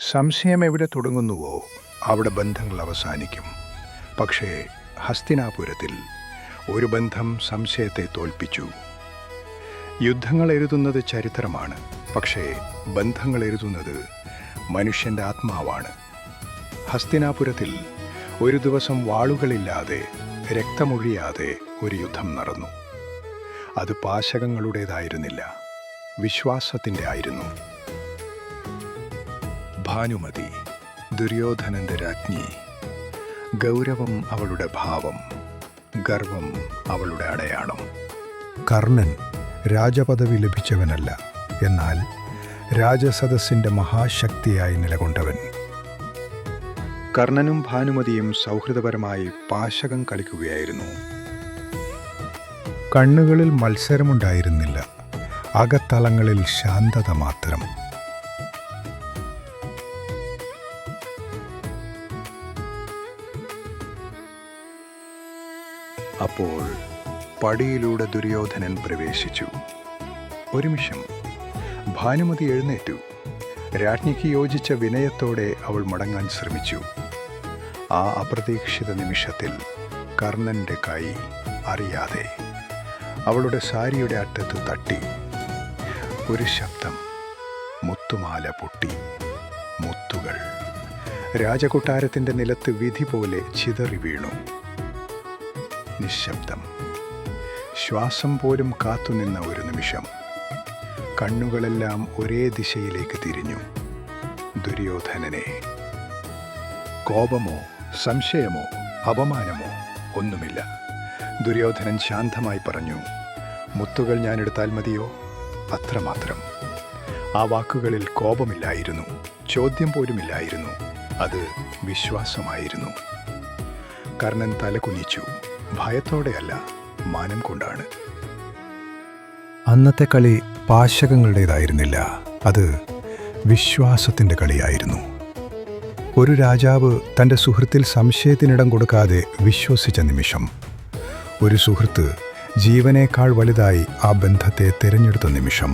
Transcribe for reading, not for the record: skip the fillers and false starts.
സംശയം എവിടെ തുടങ്ങുന്നുവോ അവിടെ ബന്ധങ്ങൾ അവസാനിക്കും. പക്ഷേ ഹസ്തിനാപുരത്തിൽ ഒരു ബന്ധം സംശയത്തെ തോൽപ്പിച്ചു. യുദ്ധങ്ങൾ എഴുതുന്നത് ചരിത്രമാണ്, പക്ഷേ ബന്ധങ്ങൾ എഴുതുന്നത് മനുഷ്യൻ്റെ ആത്മാവാണ്. ഹസ്തിനാപുരത്തിൽ ഒരു ദിവസം വാളുകളില്ലാതെ, രക്തമൊഴിയാതെ ഒരു യുദ്ധം നടന്നു. അത് പാശകങ്ങളുടേതായിരുന്നില്ല, വിശ്വാസത്തിൻ്റെ ആയിരുന്നു. ഭാനുമതി, ദുര്യോധനന്റെ രാജ്ഞി. ഗൗരവം അവളുടെ ഭാവം, ഗർവം അവളുടെ അടയാളം. കർണൻ രാജപദവി ലഭിച്ചവനല്ല, എന്നാൽ രാജസദസ്സിൻ്റെ മഹാശക്തിയായി നിലകൊണ്ടവൻ. കർണനും ഭാനുമതിയും സൗഹൃദപരമായി പാശകം കളിക്കുകയായിരുന്നു. കണ്ണുകളിൽ മത്സരമുണ്ടായിരുന്നില്ല, അകത്തളങ്ങളിൽ ശാന്തത മാത്രം. അപ്പോൾ പടിയിലൂടെ ദുര്യോധനൻ പ്രവേശിച്ചു. ഒരു നിമിഷം ഭാനുമതി എഴുന്നേറ്റു. രാജ്ഞിക്ക് യോജിച്ച വിനയത്തോടെ അവൾ മടങ്ങാൻ ശ്രമിച്ചു. ആ അപ്രതീക്ഷിത നിമിഷത്തിൽ കർണൻ്റെ കൈ അറിയാതെ അവളുടെ സാരിയുടെ അറ്റത്ത് തട്ടി. ഒരു ശബ്ദം, മുത്തുമാല പൊട്ടി. മുത്തുകൾ രാജകൊട്ടാരത്തിൻ്റെ നിലത്ത് വിധി പോലെ ചിതറി വീണു. നിശബ്ദം, ശ്വാസം പോലും കാത്തുനിന്ന ഒരു നിമിഷം. കണ്ണുകളെല്ലാം ഒരേ ദിശയിലേക്ക് തിരിഞ്ഞു. ദുര്യോധനനെ. കോപമോ സംശയമോ അപമാനമോ ഒന്നുമില്ല. ദുര്യോധനൻ ശാന്തമായി പറഞ്ഞു, മുത്തുകൾ ഞാനെടുത്താൽ മതിയോ? അത്രമാത്രം. ആ വാക്കുകളിൽ കോപമില്ലായിരുന്നു, ചോദ്യം പോലുമില്ലായിരുന്നു. അത് വിശ്വാസമായിരുന്നു. കർണൻ തലകുനിച്ചു. ഭയത്തോടെയല്ല, മാനം കൊണ്ടാണ്. അന്നത്തെ കളി പാശകങ്ങളുടേതായിരുന്നില്ല, അത് വിശ്വാസത്തിൻ്റെ കളിയായിരുന്നു. ഒരു രാജാവ് തൻ്റെ സുഹൃത്തിൽ സംശയത്തിനിടം കൊടുക്കാതെ വിശ്വസിച്ച നിമിഷം. ഒരു സുഹൃത്ത് ജീവനേക്കാൾ വലുതായി ആ ബന്ധത്തെ തിരഞ്ഞെടുത്ത നിമിഷം.